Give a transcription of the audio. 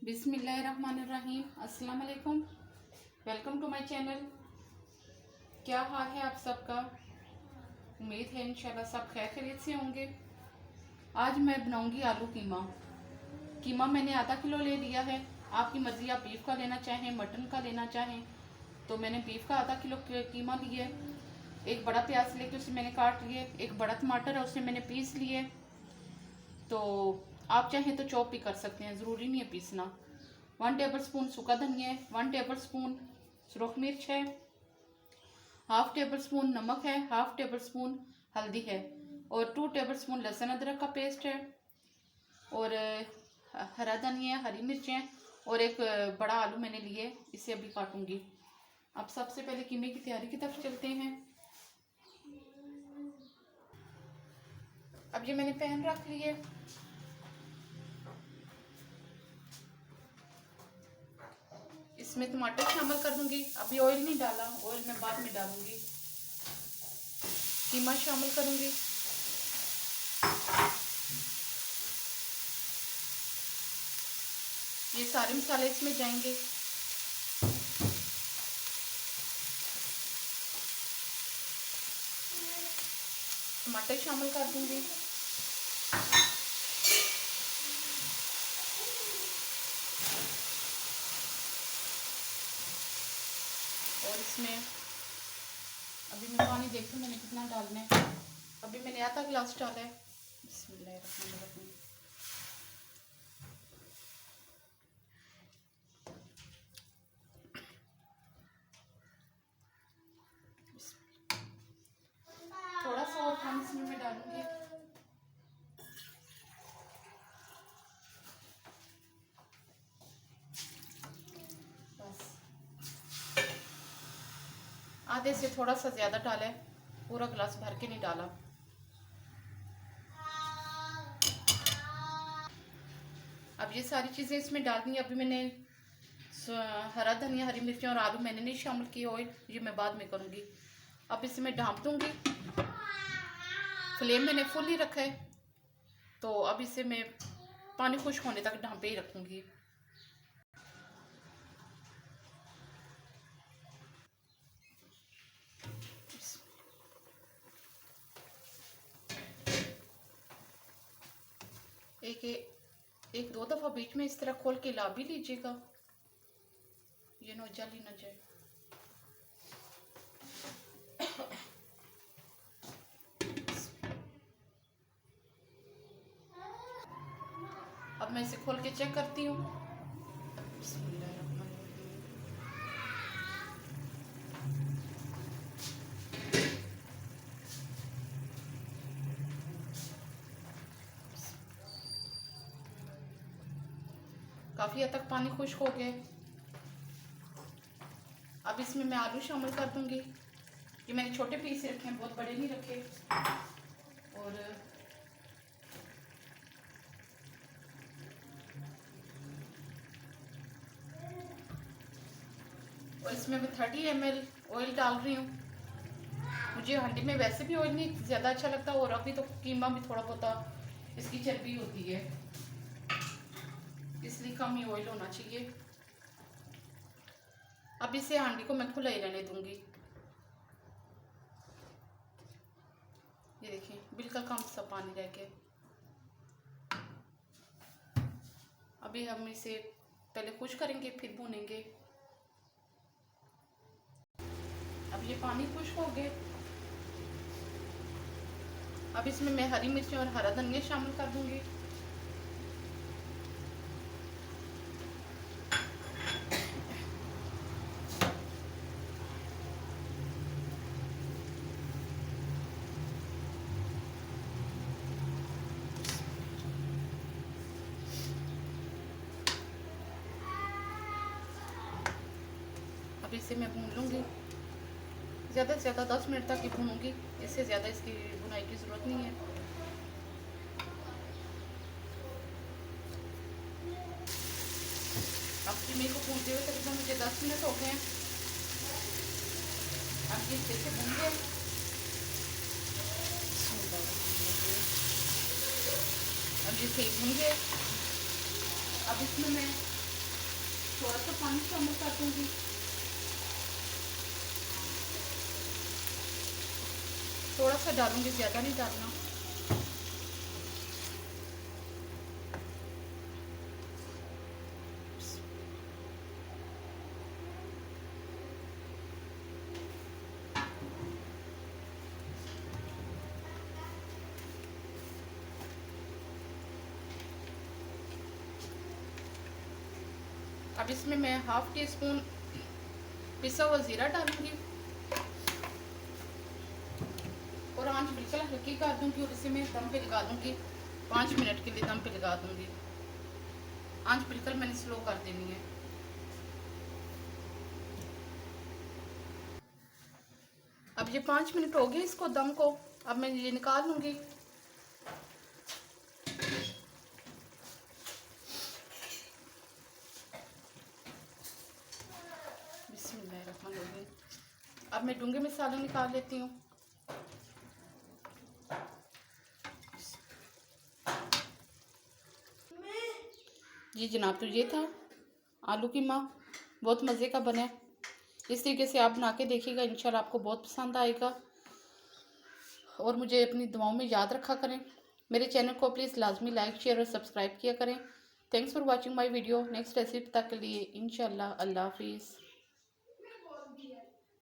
बिस्मिल्लाहिर्रहमानिर्रहीम। अस्सलाम वालेकुम। Welcome to my channel. क्या हाल है आप सबका? उम्मीद है इंशाल्लाह सब खैर खैरियत से होंगे। आज मैं बनाऊंगी आलू कीमा। कीमा मैंने आधा किलो ले लिया है। आपकी मर्ज़ी, आप बीफ का लेना चाहें, मटन का लेना चाहें। तो मैंने बीफ का आधा किलो कीमा लिया। एक बड़ा प्याज लेके उसे मैंने काट लिए। एक बड़ा टमाटर है उसे मैंने पीस लिए। तो आप चाहें तो चॉप भी कर सकते हैं, ज़रूरी नहीं है पीसना। 1 टेबल स्पून सूखा धनिया है, 1 टेबल स्पून सुरख मिर्च है, हाफ टेबल स्पून नमक है, हाफ टेबल स्पून हल्दी है और 2 टेबल स्पून लहसुन अदरक का पेस्ट है और हरा धनिया, हरी मिर्चें और एक बड़ा आलू मैंने लिए, इसे अभी काटूंगी। अब सबसे पहले कीमे की तैयारी की तरफ चलते हैं। अब ये मैंने पैन रख लिए। इसमें टमाटर शामिल कर दूंगी। अभी ऑयल नहीं डाला, ऑयल मैं बाद में डालूंगी। कीमा शामिल करूंगी। ये सारे मसाले इसमें जाएंगे। टमाटर शामिल कर दूंगी। और इसमें अभी मैं पानी देखती हूँ मैंने कितना डालना है। अभी मैंने आधा गिलास डाला है। बिस्मिल्लाहिर्रहमानिर्रहीम। थोड़ा सा और पानी इसमें मैं डालूंगी। बस आधे से थोड़ा सा ज़्यादा डाला है, पूरा गिलास भर के नहीं डाला। अब ये सारी चीज़ें इसमें डालनी है। अभी मैंने हरा धनिया, हरी मिर्चें और आलू मैंने नहीं शामिल किए, ऑयल ये मैं बाद में करूँगी। अब इसे मैं ढाँप दूँगी। फ्लेम मैंने फुल ही रखा है, तो अब इसे मैं पानी खुश्क होने तक ढाँपे ही रखूँगी। एक दो दफ़ा बीच में इस तरह खोल के ला भी लीजिएगा, ये नो जल ही न जाए। अब मैं इसे खोल के चेक करती हूँ। काफ़ी हद तक पानी खुश्क हो गया। अब इसमें मैं आलू शामिल कर दूंगी। ये मैंने छोटे पीस रखे हैं, बहुत बड़े नहीं रखे। और इसमें मैं 30 ml ऑयल डाल रही हूँ। मुझे हंडी में वैसे भी ऑयल नहीं ज़्यादा अच्छा लगता, और अभी तो कीमा भी थोड़ा बहुत इसकी चर्बी होती है, इसलिए कम ही ऑयल होना चाहिए। अब इसे हांडी को मैं खुला ही रहने दूंगी। ये देखिए बिल्कुल कम सा पानी रह के। अभी हम इसे पहले खुश करेंगे फिर भूनेंगे। अब ये पानी खुश्क हो गए। अब इसमें मैं हरी मिर्ची और हरा धनिया शामिल कर दूंगी। अब इसे मैं भून लूँगी। ज़्यादा से ज़्यादा 10 मिनट तक ही भूनूंगी, इससे ज़्यादा इसकी भुनाई की ज़रूरत नहीं है। अब कीमे को भूनते हुए तकरीबन मुझे 10 मिनट हो गए हैं। अब ये अच्छे से भून गए। अब ये सही भून गए। अब इसमें मैं थोड़ा सा पानी शामिल कर दूँगी। थोड़ा सा डालूँगी, ज़्यादा नहीं डालना। अब इसमें मैं 1/2 टी स्पून पिसा हुआ ज़ीरा डालूँगी और आंच बिल्कुल हल्की कर दूँगी और इसे मैं दम पे लगा दूँगी। 5 मिनट के लिए दम पे लगा दूँगी। आंच बिल्कुल मैंने स्लो कर देनी है। अब ये 5 मिनट हो गए इसको दम को। अब मैं ये निकाल लूँगी। बिस्मिल्लाहिर्रहमानिर्रहीम। अब मैं डूंगे मसाले निकाल लेती हूँ। जी जनाब, तो ये था आलू कीमा, बहुत मज़े का बना है। इस तरीके से आप बना के देखिएगा, इंशाल्लाह आपको बहुत पसंद आएगा। और मुझे अपनी दुआओं में याद रखा करें। मेरे चैनल को प्लीज़ लाजमी लाइक, शेयर और सब्सक्राइब किया करें। Thanks for watching my video. Next recipe तक के लिए इंशाल्लाह अल्लाह हाफिज़।